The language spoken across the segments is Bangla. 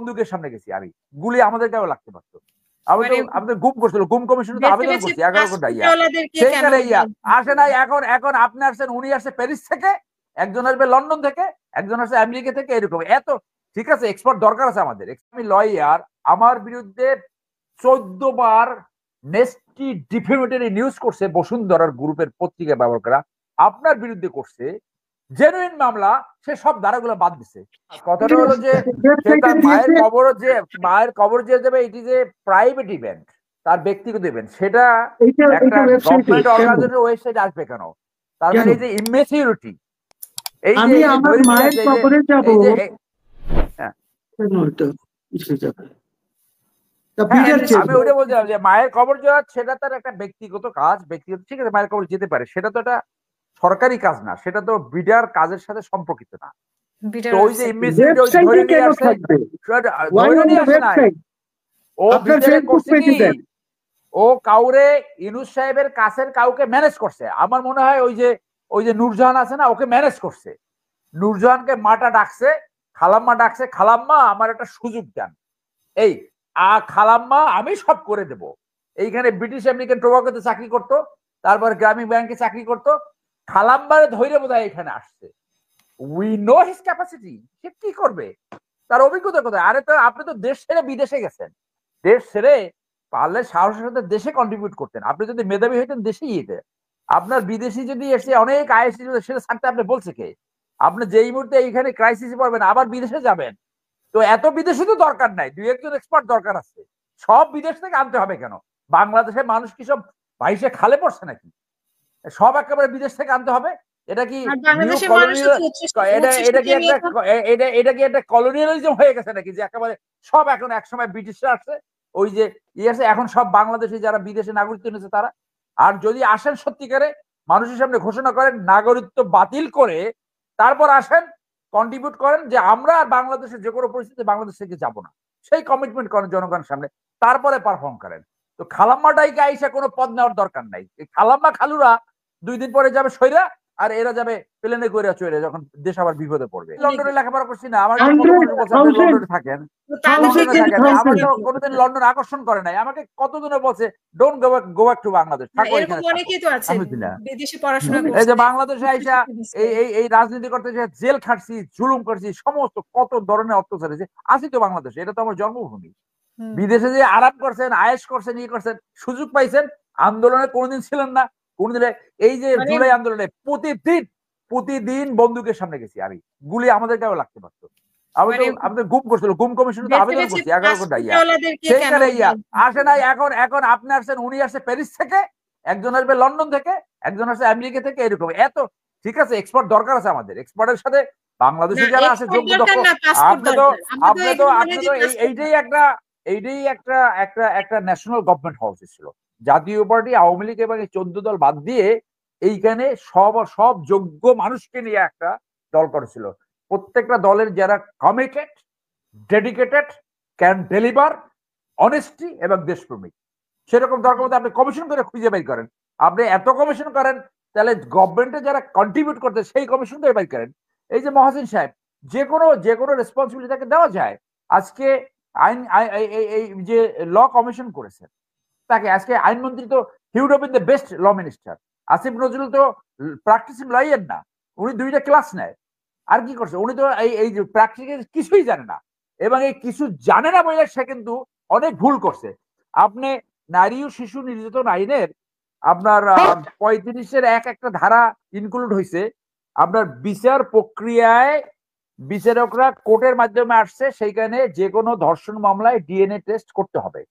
বন্দুকের সামনে গেছি আমি, গুলি আমাদের গায়েও লাগতে পারতো। আমি তো মানে আমাদের গুম করছিল, গুম কমিশনে তো বেছে আবেদন বেছে করছি 11 ঘন্টা ইয়া, পাসপোর্টওয়ালাদেরকে কেন সেইখানে ইয়া আসে নাই। এখন এখন আপনি আসছেন, উনি আসছে প্যারিস থেকে, একজন আসবে লন্ডন থেকে, একজন আসছে আমেরিকা থেকে, এরকম এত ঠিক আছে এক্সপার্ট দরকার আছে আমাদের। আমি লয়ার, আমার বিরুদ্ধে 14 বার নেস্টি ডিফেমেটরি নিউজ করছে বসুন্ধরার গ্রুপের পত্রিকা ব্যবহার করা, আপনার বিরুদ্ধে করছে জেনুইন মামলা, সে সব ধারাগুলো বাদ দিছে। কথাটা হলো যে সে তার মায়ের কবর যে যাবে, এটি যে প্রাইভেট ইভেন্ট, তার ব্যক্তিগত ইভেন্ট, সেটা একটা গভর্নমেন্ট অর্গানাইজেশনের ওয়েবসাইট আসবে কেন? তার মানে এই যে ইমেচিউরিটি, এই যে আমার মায়ের কবরে যাব, এই যে আমি ওইটা বলছিলাম যে মায়ের কবর যাওয়া সেটা তার একটা ব্যক্তিগত কাজ, ব্যক্তিগত, ঠিক আছে, মায়ের কবর যেতে পারে, সেটা তো একটা সরকারি কাজ না, সেটা তো বিডার কাজের সাথে সম্পর্কিত না। তো ওই যে ইমেচিউরিটি ধরে নিয়ে আসছে, ধরে নিয়ে আসে নাই, ও বিচারে করছে কি, ও কাউরে ইউনূস সাহেবের কাছের কাউকে ম্যানেজ করছে। আমার মনে হয় ওই যে নূরজাহান আছে না, ওকে ম্যানেজ করছে। নূরজাহানকে মাটা ডাকছে, খালাম্মা ডাকছে, খালাম্মা আমার একটা সুযোগ দেন, এই খালাম্মা আমি সব করে দেব। এইখানে ব্রিটিশ আমেরিকান টোবাকোতে চাকরি করতো, তারপর গ্রামীণ ব্যাংকে চাকরি করতো, খালাম্মারে ধৈর্য বোধ হয় এখানে আসছে। উই নো হিজ ক্যাপাসিটি, সে কি করবে, তার অভিজ্ঞতা কোথায়? আরে তো আপনি তো দেশ ছেড়ে বিদেশে গেছেন, দেশ ছেড়ে পারলে সাহসের সাথে দেশে কন্ট্রিবিউট করতেন। আপনি যদি মেধাবী হইতেন দেশেই যেতে, আপনার বিদেশি যদি এসে অনেক আইএসসি সেটা ছাড়তে আপনি বলছে কে? আপনি যেই মুহূর্তে এইখানে ক্রাইসিসে পড়বেন আবার বিদেশে যাবেন, তো এত বিদেশি তো দরকার নাই, দুই একজন এক্সপার্ট দরকার আছে। সব বিদেশ থেকে আনতে হবে কেন? বাংলাদেশের মানুষ কি সব বাইশে খালে পড়ছে নাকি? সব একেবারে বিদেশ থেকে আনতে হবে? এটা কি এটা কি একটা কলোনিয়ালিজম হয়ে গেছে নাকি, যে একেবারে সব এখন একসময় ব্রিটিশরা আসছে, ওই যে আছে, এখন সব বাংলাদেশে যারা বিদেশে নাগরিকত্ব নিয়েছে তারা। আর যদি আসেন সত্যিকারে মানুষের সামনে ঘোষণা করেন নাগরিকত্ব বাতিল করে, তারপর আসেন কন্ট্রিবিউট করেন যে আমরা আর বাংলাদেশের যে কোনো পরিস্থিতি বাংলাদেশ থেকে যাবো না, সেই কমিটমেন্ট করেন জনগণের সামনে, তারপরে পারফর্ম করেন। তো খালাম্মাটাইকে আইসা কোনো পদ নেওয়ার দরকার নাই। এই খালাম্মা খালুরা 2 দিন পরে যাবে সইরা, আর এরা যাবে প্লেনে করে চলে, যখন দেশ আবার বিপদে পড়বে। লন্ডনে লেখাপড়া করছি না, আমার লন্ডনে থাকেন, আমার তো কোনোদিন লন্ডন আকর্ষণ করে নাই, আমাকে কতদিনে বলছে don't go back to Bangladesh, থাকো এখানে। এই যে বাংলাদেশে আইসা এই রাজনীতি করতে জেল খাটছি, জুলুম করছি, সমস্ত কত ধরনের অত্যাচার হয়েছে, আসি তো বাংলাদেশে, এটা তো আমার জন্মভূমি। বিদেশে যে আরাম করছেন, আয়েশ করছেন, ইয়ে করছেন, সুযোগ পাইছেন, আন্দোলনে কোনোদিন ছিলেন না, কোনদিন। এই যে জুলাই আন্দোলনে প্রতিদিন বন্দুকের সামনে গেছি আমি, গুলি আমাদের গায়েও লাগতে পারতো। আমি তো আমাদের গুম করছিল, গুম কমিশনে তো আবেদন করছি 11 ঘন্টা ইয়া, সেইখানে ইয়া আসে নাই। এখন এখন আপনি আসছেন, উনি আসছে প্যারিস থেকে, একজন আসবে লন্ডন থেকে, একজন আসছে আমেরিকা থেকে, এরকম এত ঠিক আছে এক্সপার্ট দরকার আছে আমাদের। এক্সপার্টের সাথে বাংলাদেশে যারা আছে যোগ্য দক্ষ, আপনি তো এইটাই একটা ন্যাশনাল গভর্নমেন্ট হওয়া উচিত ছিল। জাতীয় পার্টি, আওয়ামী লীগ এবং এই 14 দল বাদ দিয়ে এইখানে সব যোগ্য মানুষকে নিয়ে একটা দল করেছিল। প্রত্যেকটা দলের যারা committed, dedicated, can deliver, honesty এবং দেশপ্রেমিক, সেরকম দরকার মতো আপনি কমিশন করে খুঁজে বের করেন। আপনি এত কমিশন করেন, তাহলে গভর্নমেন্টে যারা কন্ট্রিবিউট করতে সেই কমিশন করে বের করেন। এই যে মহসিন সাহেব, যে কোনো রেসপন্সিবিলিটি তাকে দেওয়া যায়। আজকে আইন এই যে ল কমিশন করেছেন তাকে, আজকে আইনমন্ত্রী তো he would have been the best law minister. Asif Nazrul তো প্র্যাকটিসিং লয়ার না, উনি 2টা ক্লাস নেয়। আর কি করছে উনি তো এই যে প্র্যাকটিক্যাল কিছুই জানে না, এবং এই কিছু জানে না বলে সে কিন্তু অনেক ভুল করছে। আপনি নারী ও শিশু নির্যাতন আইনের আপনার 35-এর একটা ধারা ইনক্লুড হয়েছে। আপনার বিচার প্রক্রিয়ায় বিচারকরা কোর্টের মাধ্যমে আসছে, সেইখানে যে কোনো ধর্ষণ মামলায় ডিএনএ টেস্ট করতে হবে।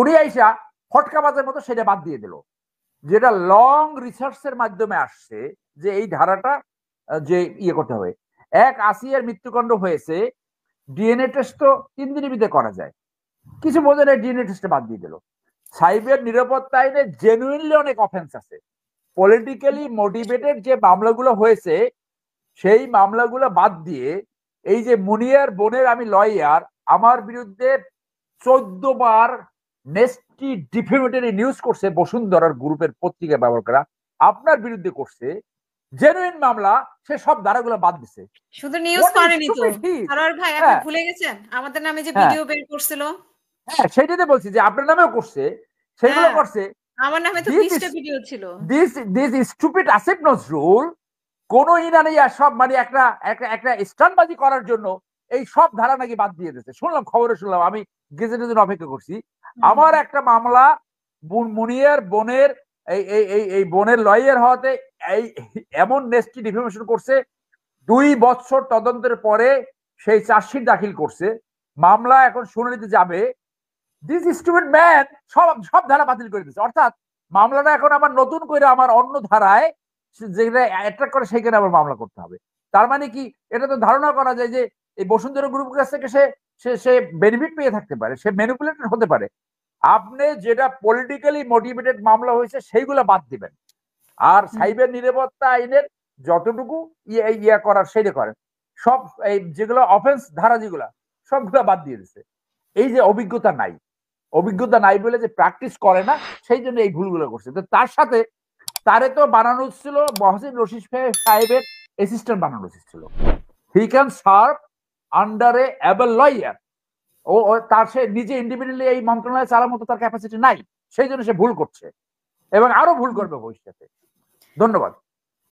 উনি আইসা ফটকাবাজের মতো সেটা বাদ দিয়ে দিল, যেটা লং রিসার্চের মাধ্যমে আসছে যে এই ধারাটা যে ইয়ে করতে হবে। আসিয়ার মৃত্যুকাণ্ড হয়েছে, ডিএনএ টেস্ট তো 3 দিনের ভিতরে করা যায়, কিছু বোঝে না, ডিএনএ টেস্টে বাদ দিয়ে দিল। সাইবার নিরাপত্তা আইনে জেনুইনলি অনেক অফেন্স আছে। পলিটিক্যালি মোটিভেটেড যে মামলাগুলো হয়েছে সেই মামলাগুলো বাদ দিয়ে, এই যে মুনিয়ার বোনের আমি লয়ার, আমার বিরুদ্ধে 14 বার নেস্টি ডিফেমেটরি নিউজ করছে বসুন্ধরার গ্রুপের পত্রিকা ব্যবহার করা, আপনার বিরুদ্ধে করছে জেনুইন মামলা, সে সব ধারাগুলো বাদ দিছে। শুধু নিউজ করেনি তো সরোয়ার ভাই, আপনি ভুলে গেছেন আমাদের নামে যে ভিডিও বের করছিল। হ্যাঁ, সেটাতে বলছি যে আপনার নামেও করছে, সেগুলো করছে। আমার নামে তো 20টা ভিডিও ছিল। দিস স্টুপিড আসিফ নজরুল কোন সব মানে একটা স্টান্টবাজি করার জন্য এই সব ধারা নাকি বাদ দিয়ে দিয়েছে, শুনলাম, খবরে শুনলাম, আমি গেজেটের জন্য অপেক্ষা করছি। আমার একটা মামলা মুনিয়ার বোনের এই বোনের লয়ার হওয়াতে এই এমন নেস্টি ডিফেমেশন করছে, 2 বছর তদন্তের পরে সেই চার্জশিট দাখিল করছে, মামলা এখন শুনানিতে যাবে। দিস স্টুপিড ম্যান সব ধারা বাতিল করে দিচ্ছে। অর্থাৎ মামলাটা এখন আমার নতুন করে আমার অন্য ধারায় যেটা অ্যাট্রাক্ট করে সেইখানে আবার মামলা করতে হবে। তার মানে কি, এটা তো ধারণা করা যায় যে এই বসুন্ধরা গ্রুপের কাছ থেকে সে বেনিফিট পেয়ে থাকতে পারে, সে ম্যানিপুলেটেড হতে পারে। আপনি যেটা পলিটিক্যালি মোটিভেটেড মামলা হয়েছে সেইগুলো বাদ দিবেন, আর সাইবার নিরাপত্তা আইনের যতটুকু ইয়া করার সেটা করেন। সব এই যেগুলো অফেন্স ধারা যেগুলা সবগুলো বাদ দিয়ে দিচ্ছে। এই যে অভিজ্ঞতা নাই বলে যে প্র্যাকটিস করে না, সেই জন্য এই ভুলগুলো করছে। তো তার সাথে তারে তো বানানো হচ্ছিল মহসিন রশিদ সাহেবের অ্যাসিস্ট্যান্ট বানানো হচ্ছিল। He can serve under a able lawyer. ও তার সে নিজে ইন্ডিভিজুয়ালি এই মন্ত্রণালয় চালার মতো তার ক্যাপাসিটি নাই, সেই জন্য সে ভুল করছে এবং আরো ভুল করবে ভবিষ্যতে। ধন্যবাদ।